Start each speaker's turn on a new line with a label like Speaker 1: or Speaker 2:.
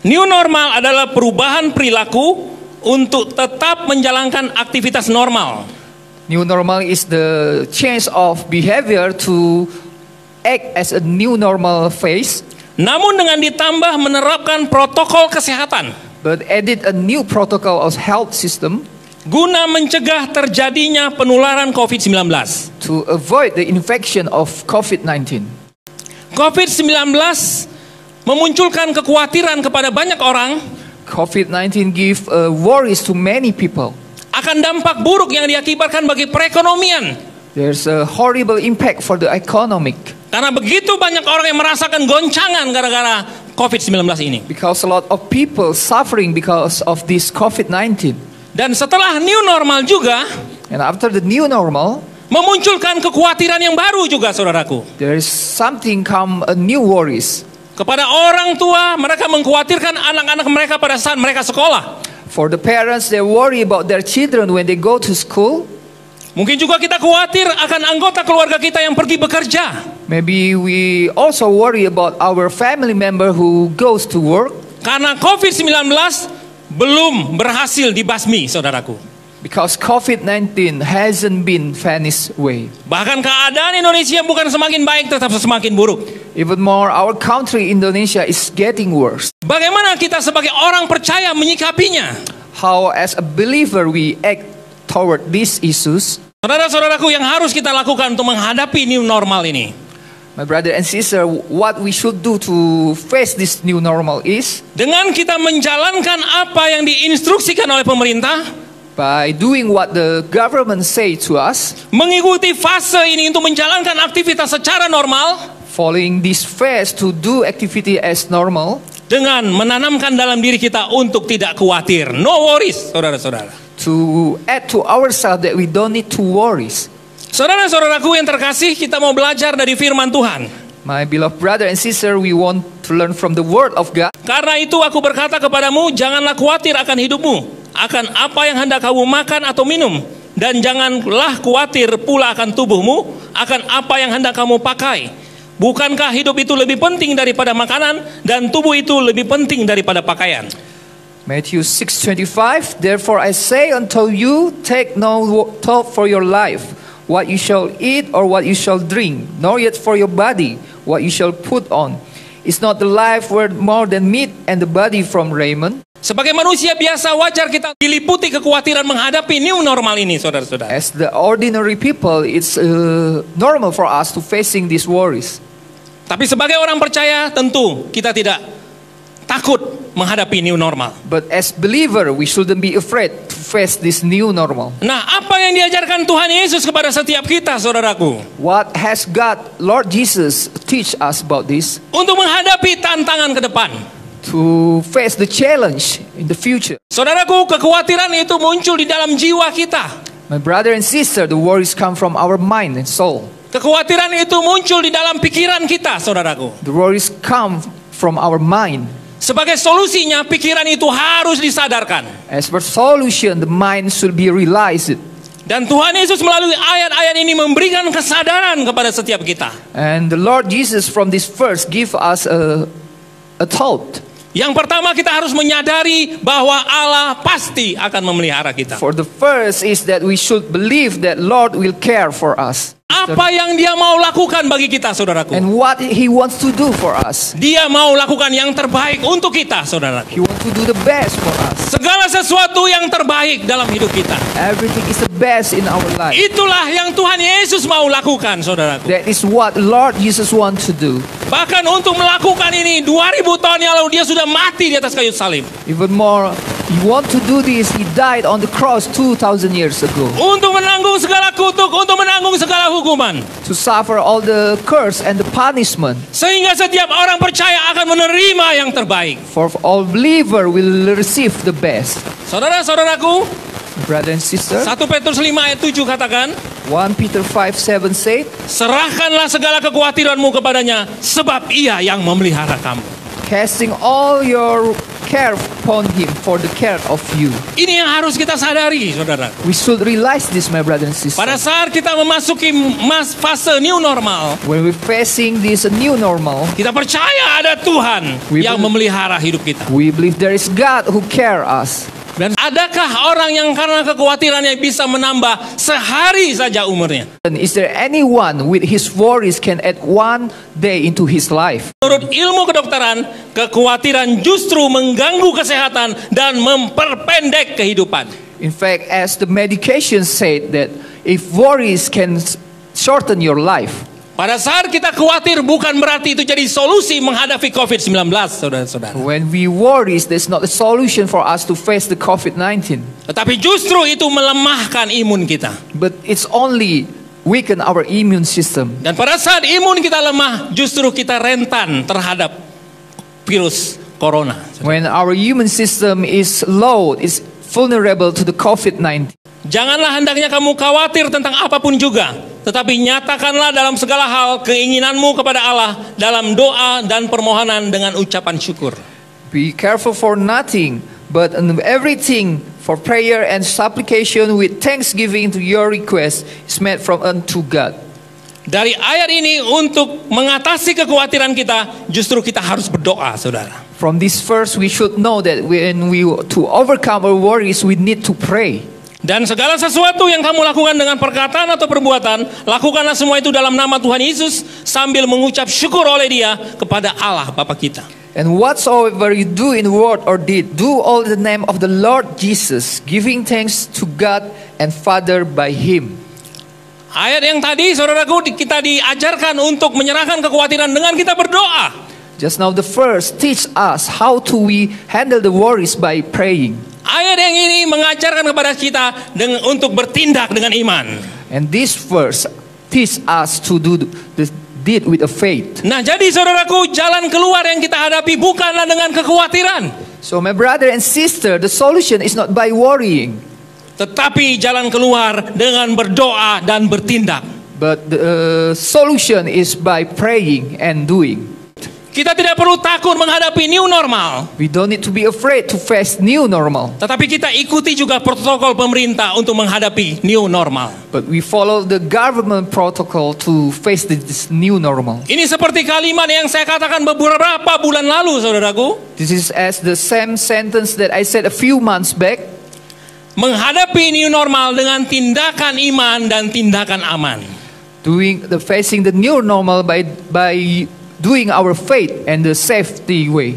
Speaker 1: New normal adalah perubahan perilaku untuk tetap menjalankan aktivitas normal.
Speaker 2: New normal is the change of behavior to act as a new normal phase,
Speaker 1: Namun dengan ditambah menerapkan protokol kesehatan
Speaker 2: but added a new protocol of health system
Speaker 1: guna mencegah terjadinya penularan COVID-19.
Speaker 2: to avoid the infection of COVID-19.
Speaker 1: COVID-19 memunculkan kekhawatiran kepada banyak orang
Speaker 2: COVID-19 give worries to many people.
Speaker 1: akan dampak buruk yang diakibatkan bagi perekonomian.
Speaker 2: There's a horrible impact for the economic
Speaker 1: Karena begitu banyak orang yang merasakan goncangan gara-gara COVID-19 ini.
Speaker 2: because a lot of people suffering because of this COVID-19.
Speaker 1: Dan setelah new normal juga
Speaker 2: And after the new normal,
Speaker 1: memunculkan kekhawatiran yang baru juga, saudaraku.
Speaker 2: there is something come a new worries.
Speaker 1: Kepada orang tua, mereka mengkhawatirkan anak-anak mereka pada saat mereka sekolah.
Speaker 2: For the parents, they worry about their children when they go to school.
Speaker 1: Mungkin juga kita khawatir akan anggota keluarga kita yang pergi bekerja.
Speaker 2: Maybe we also worry about our family member who goes to work.
Speaker 1: Karena COVID-19 belum berhasil dibasmi, saudaraku.
Speaker 2: Because COVID-19 hasn't been vanished away.
Speaker 1: Bahkan keadaan Indonesia bukan semakin baik, tetap semakin buruk.
Speaker 2: Even more, our country Indonesia is getting worse.
Speaker 1: Bagaimana kita sebagai orang percaya menyikapinya?
Speaker 2: How as a believer we act toward these issues?
Speaker 1: Saudara-saudaraku, yang harus kita lakukan untuk menghadapi new normal ini,
Speaker 2: My brother and sister, what we should do to face this new normal is
Speaker 1: dengan kita menjalankan apa yang diinstruksikan oleh pemerintah,
Speaker 2: by doing what the government say to us,
Speaker 1: mengikuti fase ini untuk menjalankan aktivitas secara normal,
Speaker 2: following this phase to do activity as normal,
Speaker 1: dengan menanamkan dalam diri kita untuk tidak khawatir. No worries, saudara-saudara.
Speaker 2: to add to ourselves that we don't need to worry.
Speaker 1: Saudara-saudaraku yang terkasih, kita mau belajar dari firman Tuhan.
Speaker 2: My beloved brother and sister, we want to learn from the word of God.
Speaker 1: Karena itu aku berkata kepadamu, janganlah khawatir akan hidupmu, akan apa yang hendak kamu makan atau minum, dan janganlah khawatir pula akan tubuhmu, akan apa yang hendak kamu pakai. Bukankah hidup itu lebih penting daripada makanan, dan tubuh itu lebih penting daripada pakaian?
Speaker 2: Matthew 6:25, therefore I say unto you, take no thought for your life, what you shall eat or what you shall drink, nor yet for your body, what you shall put on. Is not the life worth more than meat, and the body from raiment?
Speaker 1: Sebagai manusia biasa, wajar kita diliputi kekhawatiran menghadapi new normal ini, saudara-saudara.
Speaker 2: As the ordinary people, it's normal for us to facing these worries.
Speaker 1: Tapi sebagai orang percaya, tentu kita tidak takut menghadapi new normal.
Speaker 2: But as believer, we shouldn't be afraid to face this new normal.
Speaker 1: Nah, apa yang diajarkan Tuhan Yesus kepada setiap kita, saudaraku?
Speaker 2: What has God, Lord Jesus, teach us about this?
Speaker 1: Untuk menghadapi tantangan ke depan.
Speaker 2: To face the challenge in the future.
Speaker 1: Saudaraku, kekhawatiran itu muncul di dalam jiwa kita.
Speaker 2: My brother and sister, the worries come from our mind and soul.
Speaker 1: Kekhawatiran itu muncul di dalam pikiran kita, saudaraku.
Speaker 2: The worries come from our mind.
Speaker 1: Sebagai solusinya, pikiran itu harus disadarkan.
Speaker 2: As for solution, the mind should be realized.
Speaker 1: Dan Tuhan Yesus melalui ayat-ayat ini memberikan kesadaran kepada setiap kita.
Speaker 2: And the Lord Jesus from this verse give us a thought.
Speaker 1: Yang pertama, kita harus menyadari bahwa Allah pasti akan memelihara kita.
Speaker 2: For the first is that we should believe that Lord will care for us.
Speaker 1: Apa yang Dia mau lakukan bagi kita, saudaraku?
Speaker 2: And what He wants to do for us.
Speaker 1: Dia mau lakukan yang terbaik untuk kita, saudaraku.
Speaker 2: He wants to do the best for us.
Speaker 1: Segala sesuatu yang terbaik dalam hidup kita.
Speaker 2: Everything is the best in our life.
Speaker 1: Itulah yang Tuhan Yesus mau lakukan, saudaraku.
Speaker 2: That is what Lord Jesus wants to do.
Speaker 1: Bahkan untuk melakukan ini 2000 tahun yang lalu Dia sudah mati di atas kayu salib.
Speaker 2: Even more, He want to do this. He died on the cross 2,000 years ago.
Speaker 1: Untuk menanggung segala kutuk, untuk menanggung segala hukuman.
Speaker 2: To suffer all the curse and the punishment.
Speaker 1: Sehingga setiap orang percaya akan menerima yang terbaik.
Speaker 2: For all believer will receive the best.
Speaker 1: Saudara-saudaraku,
Speaker 2: Brother and sister,
Speaker 1: 1 Petrus 5 ayat 7 katakan,
Speaker 2: 1 Peter 5:7 said,
Speaker 1: serahkanlah segala kekhawatiranmu kepadanya, sebab Ia yang memelihara kamu.
Speaker 2: casting all your care upon him for the care of you.
Speaker 1: Ini yang harus kita sadari, saudara.
Speaker 2: We should realize this, my brother and sister.
Speaker 1: Pada saat kita memasuki fase new normal,
Speaker 2: When we're facing this new normal,
Speaker 1: kita percaya ada Tuhan yang memelihara hidup kita.
Speaker 2: we believe there is God who care us.
Speaker 1: Dan adakah orang yang karena kekhawatirannya bisa menambah sehari saja umurnya?
Speaker 2: And is there anyone with his worries can add 1 day into his life?
Speaker 1: Menurut ilmu kedokteran, kekhawatiran justru mengganggu kesehatan dan memperpendek kehidupan.
Speaker 2: In fact, as the medication said that if worries can shorten your life,
Speaker 1: Pada saat kita khawatir bukan berarti itu jadi solusi menghadapi COVID-19, saudara-saudara.
Speaker 2: when we worry, there's not a solution for us to face the COVID-19.
Speaker 1: Tetapi justru itu melemahkan imun kita.
Speaker 2: But it's only weaken our immune system.
Speaker 1: Dan pada saat imun kita lemah, justru kita rentan terhadap virus corona.
Speaker 2: When our immune system is low, it's vulnerable to the COVID-19.
Speaker 1: Janganlah hendaknya kamu khawatir tentang apapun juga, tetapi nyatakanlah dalam segala hal keinginanmu kepada Allah dalam doa dan permohonan dengan ucapan syukur.
Speaker 2: Be careful for nothing, but in everything for prayer and supplication with thanksgiving to your request is made from unto God.
Speaker 1: Dari ayat ini untuk mengatasi kekhawatiran kita, justru kita harus berdoa, saudara.
Speaker 2: From this verse, we should know that when we to overcome our worries, we need to pray.
Speaker 1: Dan segala sesuatu yang kamu lakukan dengan perkataan atau perbuatan, lakukanlah semua itu dalam nama Tuhan Yesus sambil mengucap syukur oleh Dia kepada Allah Bapa kita.
Speaker 2: And whatsoever you do in word or deed, do all in the name of the Lord Jesus, giving thanks to God and Father by Him.
Speaker 1: Ayat yang tadi, saudaraku, kita diajarkan untuk menyerahkan kekhawatiran dengan kita berdoa.
Speaker 2: Just now the verse teach us how to we handle the worries by praying.
Speaker 1: Ayat yang ini mengajarkan kepada kita untuk bertindak dengan iman.
Speaker 2: And this verse teach us to do the deed with a faith.
Speaker 1: Nah, jadi saudaraku, jalan keluar yang kita hadapi bukanlah dengan kekhawatiran,
Speaker 2: So my brother and sister, the solution is not by worrying,
Speaker 1: tetapi jalan keluar dengan berdoa dan bertindak.
Speaker 2: but the solution is by praying and doing.
Speaker 1: Kita tidak perlu takut menghadapi new normal,
Speaker 2: We don't need to be afraid to face new normal,
Speaker 1: tetapi kita ikuti juga protokol pemerintah untuk menghadapi new normal.
Speaker 2: but we follow the government protocol to face this new normal.
Speaker 1: Ini seperti kalimat yang saya katakan beberapa bulan lalu, saudaraku.
Speaker 2: This is as the same sentence that I said a few months back.
Speaker 1: Menghadapi new normal dengan tindakan iman dan tindakan aman.
Speaker 2: Facing the new normal by doing our faith and the safety way.